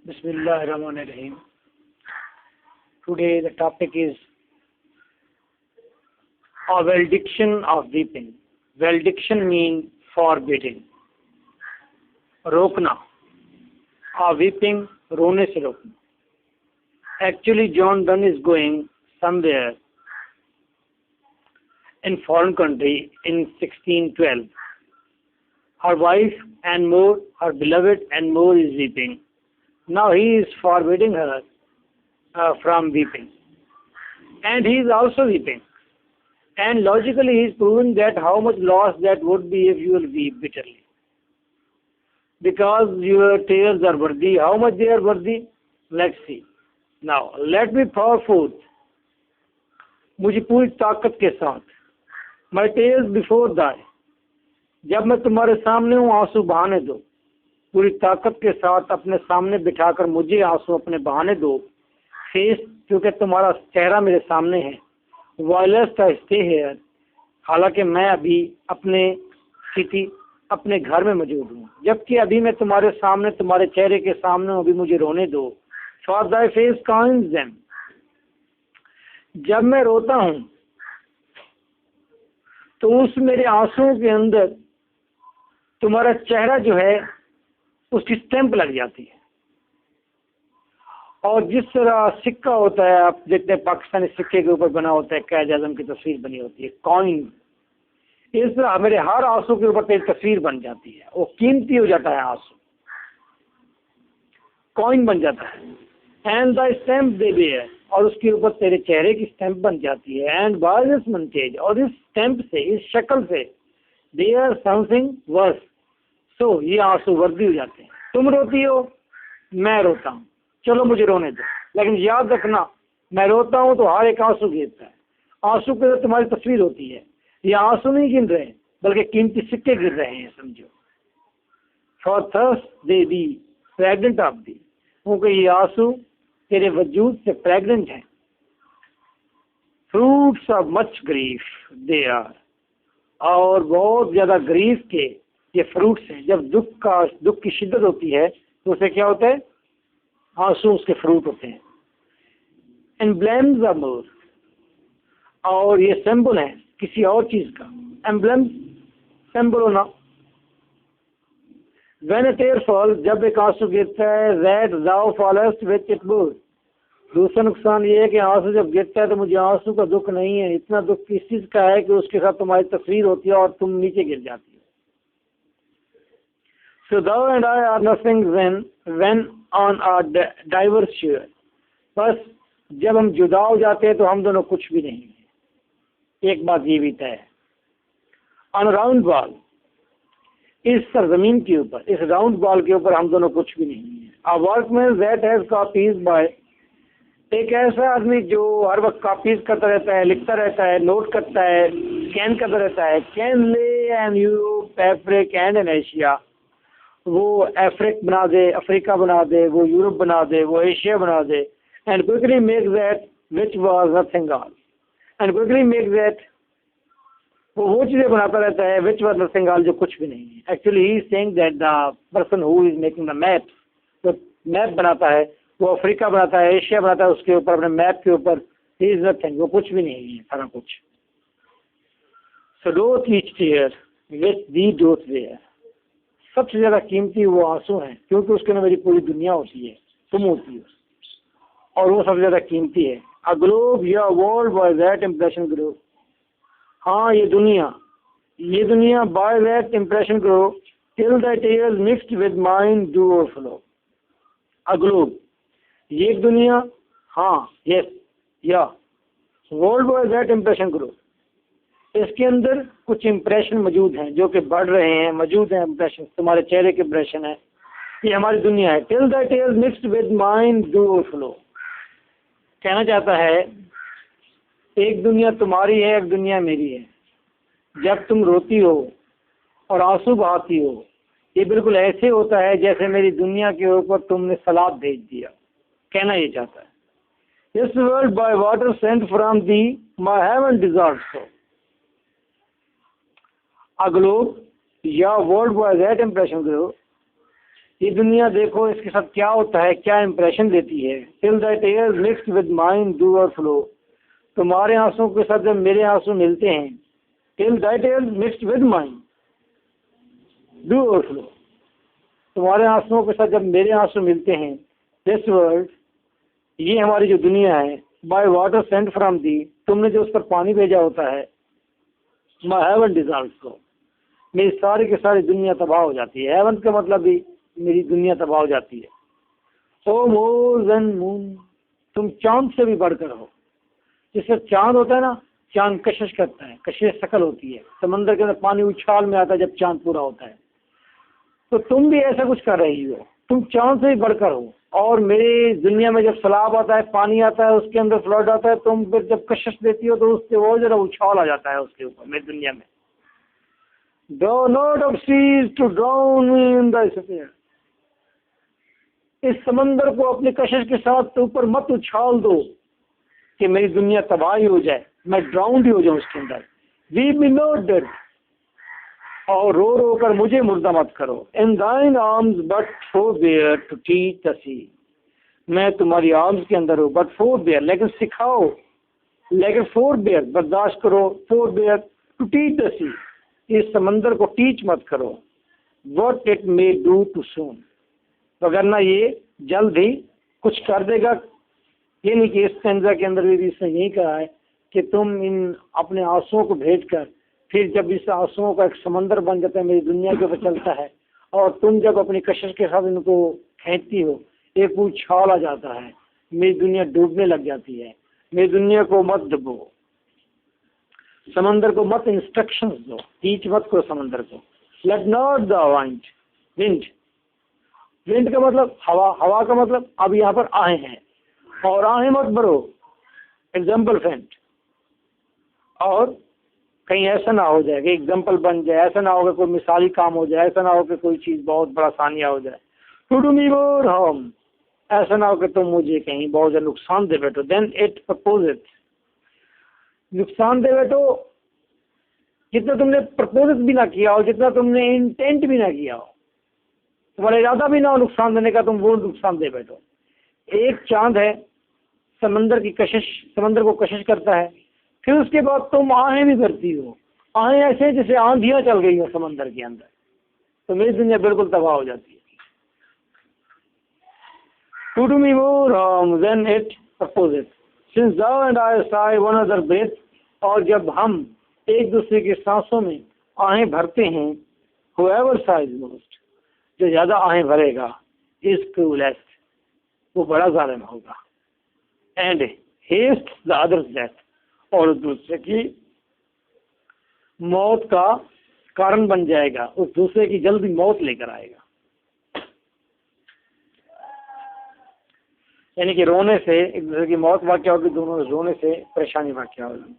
Bismillahirrahmanirrahim. Today the topic is a valediction of weeping. Valediction means forbidding. रोकना. A weeping, रोने से रोकना. Actually, John Donne is going somewhere in foreign country in 1612. Her wife and more, her beloved and more is weeping. Now he is forbidding her from weeping. And he is also weeping. And logically he is proving that how much loss that would be if you will weep bitterly. Because your tears are worthy. How much they are worthy? Let's see. Now, let me pour forth. मुझे पूरी ताकत के साथ. My tears before thy. जब मैं तुम्हारे सामने हूँ आंसू बहाने दो. पूरी ताकत के साथ अपने सामने बिठाकर मुझे आंसू अपने बहाने दो. फेस, क्योंकि तुम्हारा चेहरा मेरे सामने है. वायलेस्ट आई स्टे हियर. हालांकि मैं अभी अपने सिटी अपने घर में मौजूद हूँ, जबकि अभी मैं तुम्हारे सामने तुम्हारे चेहरे के सामने हूँ. अभी मुझे रोने दो. For thy face coins them. जब मैं रोता हूँ तो उस मेरे आंसुओं के अंदर तुम्हारा चेहरा जो है उसकी स्टैंप लग जाती है. और जिस तरह सिक्का होता है, आप देखते हैं पाकिस्तानी सिक्के के ऊपर बना होता है कायद आज़म की तस्वीर बनी होती है, कॉइन. इस तरह मेरे हर आंसू के ऊपर तेरी तस्वीर बन जाती है. वो कीमती हो जाता है आंसू, कॉइन बन जाता है. And the stamp they bear. और उसके ऊपर तेरे चेहरे की स्टैंप बन जाती है. And by this montage. और इस स्टैंप से, इस शक्ल से, देयर समथिंग वर्स. सो ये आंसू वर्दी हो जाते हैं. तुम रोती हो, मैं रोता हूँ, चलो मुझे रोने दो. लेकिन याद रखना, मैं रोता हूँ तो हर एक आंसू गिरता है. आंसू के अंदर तुम्हारी तस्वीर होती है. ये आंसू नहीं गिर रहे बल्कि कीमती सिक्के गिर रहे हैं, समझो. For thirst they be pregnant of thee. क्योंकि ये आंसू तेरे वजूद से प्रेग्नेंट हैं. Fruits of much grief they are. और बहुत ज्यादा ग्रीफ के ये फ्रूट्स हैं. जब दुख की शिद्दत होती है तो उसे क्या होता है? आंसू उसके फ्रूट होते हैं. Emblems of more. और ये सिंबल है किसी और चीज का. एम्ब्लेम सिंबल होना. When a tear fall. जब एक आंसू गिरता है, that thou fallest with it more. दूसरा नुकसान ये है कि आंसू जब गिरता है तो मुझे आंसू का दुख नहीं है. इतना दुख किस चीज का है कि उसके साथ तुम्हारी तस्वीर होती है और तुम नीचे गिर जाती हो. So thou and I are nothing when on a diverse shore. बस जब हम जुदा हो जाते हैं तो हम दोनों कुछ भी नहीं है. एक बात ये भी तय है. On round ball. इस सरजमीन के ऊपर, इस राउंड बॉल के ऊपर हम दोनों कुछ भी नहीं है. A workman that has copies by. एक ऐसा आदमी जो हर वक्त कॉपीज करता रहता है, लिखता रहता है, नोट करता है, स्कैन करता रहता है. Can lay and Europe, Africa and an Asia. वो अफ्रीका बना दे, अफ्रीका बना दे, वो यूरोप बना दे, वो एशिया बना दे. And quickly make that which was nothing all. And quickly make that. वो चीजें बनाता रहता है विच वाज नथिंग ऑल, जो कुछ भी नहीं है. Actually he is saying that the person who is making the map, जो मैप बनाता है वो अफ्रीका बनाता है, एशिया बनाता है, उसके ऊपर अपने मैप के ऊपर ही इज नथिंग, वो कुछ भी नहीं है, सारा कुछ. So doth each tear which thee doth wear. सबसे ज्यादा कीमती वो आंसू हैं क्योंकि उसके अंदर मेरी पूरी दुनिया होती है, तुम होती हो, और वो सबसे ज्यादा कीमती है. अ ग्लोब या world by that impression grow. हाँ ये दुनिया bye that impression grow till the tears mixed with mine do overflow. A globe, ये दुनिया. हाँ यस या world by that impression grow. इसके अंदर कुछ इम्प्रेशन मौजूद हैं जो कि बढ़ रहे हैं, मौजूद हैं इम्प्रेशन. तुम्हारे चेहरे के इम्प्रेशन है. ये हमारी दुनिया है. Till that is mixed with mind do overflow. कहना चाहता है एक दुनिया तुम्हारी है, एक दुनिया मेरी है. जब तुम रोती हो और आंसू बहाती हो, ये बिल्कुल ऐसे होता है जैसे मेरी दुनिया के ऊपर तुमने सलाद भेज दिया. कहना ये चाहता है. This world by water sent from thee my heaven deserve so. A globe या world by that impression grow. ये दुनिया देखो, इसके साथ क्या होता है, क्या इंप्रेशन देती है। Till that air mixed with mine do और फ्लो, तुम्हारे आंसुओं के साथ जब मेरे आंसू मिलते हैं, till that air mixed with mine do और फ्लो, तुम्हारे आंसुओं के साथ जब मेरे आंसू मिलते हैं, दिस वर्ल्ड, ये हमारी जो दुनिया है, बाय वाटर सेंट फ्रॉम दी, तुमने जो उस पर पानी भेजा होता है, माय हेवन डिजॉल्व्स को, मेरी सारी की सारी दुनिया तबाह हो जाती है। हेवन का मतलब भी मेरी दुनिया तबाह हो जाती है। ओ मोर देन मून, तुम चांद से भी बढ़कर हो। जिससे चांद होता है ना, चांद कशिश करता है, कशिश शकल होती है, समंदर के अंदर पानी उछाल में आता है जब चांद पूरा होता है। तो तुम भी ऐसा कुछ कर रही हो, तुम चांद से भी बढ़कर हो। और मेरी दुनिया में जब सैलाब आता है, पानी आता है, उसके अंदर फ्लड आता है, तुम फिर जब कशिश देती हो तो उससे और जरा उछाल आ जाता है उसके ऊपर मेरी दुनिया में। Do not of seas to drown me in thy sphere, इस समंदर को अपने कशिश के साथ ऊपर मत उछाल दो कि मेरी दुनिया तबाही हो जाए, मैं ड्राउंड ही हो जाऊं उसके अंदर। Leave me not dead, और रो रो कर मुझे मुर्दा मत करो। In thine arms but forbear to teach the sea, मैं तुम्हारी आर्म्स के अंदर हूँ, बट forbear, लेकिन सिखाओ, लेकिन forbear, बर्दाश्त करो, forbear to teach the sea, इस समंदर को टीच मत करो। What it may do too soon, वगरना ये जल्द ही कुछ कर देगा। ये नहीं कि इस स्टेंजा के अंदर भी इसने यही कहा है कि तुम इन अपने आंसुओं को भेज कर, फिर जब इस आंसुओं का एक समंदर बन जाता है, मेरी दुनिया के ऊपर चलता है, और तुम जब अपनी कशिश के साथ इनको खींचती हो, एक उछाल आ जाता है, मेरी दुनिया डूबने लग जाती है। मेरी दुनिया को मत डुबो, समंदर को मत इंस्ट्रक्शंस दो, टीच मत करो समंदर को। Let not the wind, wind, wind का मतलब हवा, हवा का मतलब अब यहाँ पर आहें हैं, और आहें मत भरो, एग्जाम्पल फ्रेंड। और कहीं ऐसा ना हो जाए कि एग्जाम्पल बन जाए, ऐसा ना हो कि कोई मिसाली काम हो जाए, ऐसा ना हो कि कोई चीज़ बहुत बड़ा सानिया हो जाए। To do me more harm, ऐसा ना हो कि तुम मुझे कहीं बहुत ज़्यादा नुकसान दे बैठो। देन इट प्रपोज, नुकसान दे बैठो, जितना तुमने प्रपोज भी ना किया हो, जितना तुमने इंटेंट भी ना किया हो, तुम्हारा इरादा भी ना हो नुकसान देने का, तुम वो नुकसान दे बैठो। एक चांद है, समंदर की कशिश, समंदर को कशिश करता है, फिर उसके बाद तुम आहें भी करती हो, आहें ऐसे जैसे आंधियां चल गई हो समंदर के अंदर, तो मेरी दुनिया बिल्कुल तबाह हो जाती है। To do me more harm than it proposes, since thou and I sigh one another breath, और जब हम एक दूसरे के सांसों में आहें भरते हैं, whoever sighs most, जो ज्यादा आहें भरेगा, is cruelest, वो बड़ा जालिम होगा। And hastes the other's death, और दूसरे की मौत का कारण बन जाएगा, उस दूसरे की जल्दी मौत लेकर आएगा। यानी कि रोने से एक दूसरे की मौत वाक़या होगी, दोनों रोने से परेशानी वाक़या होगी।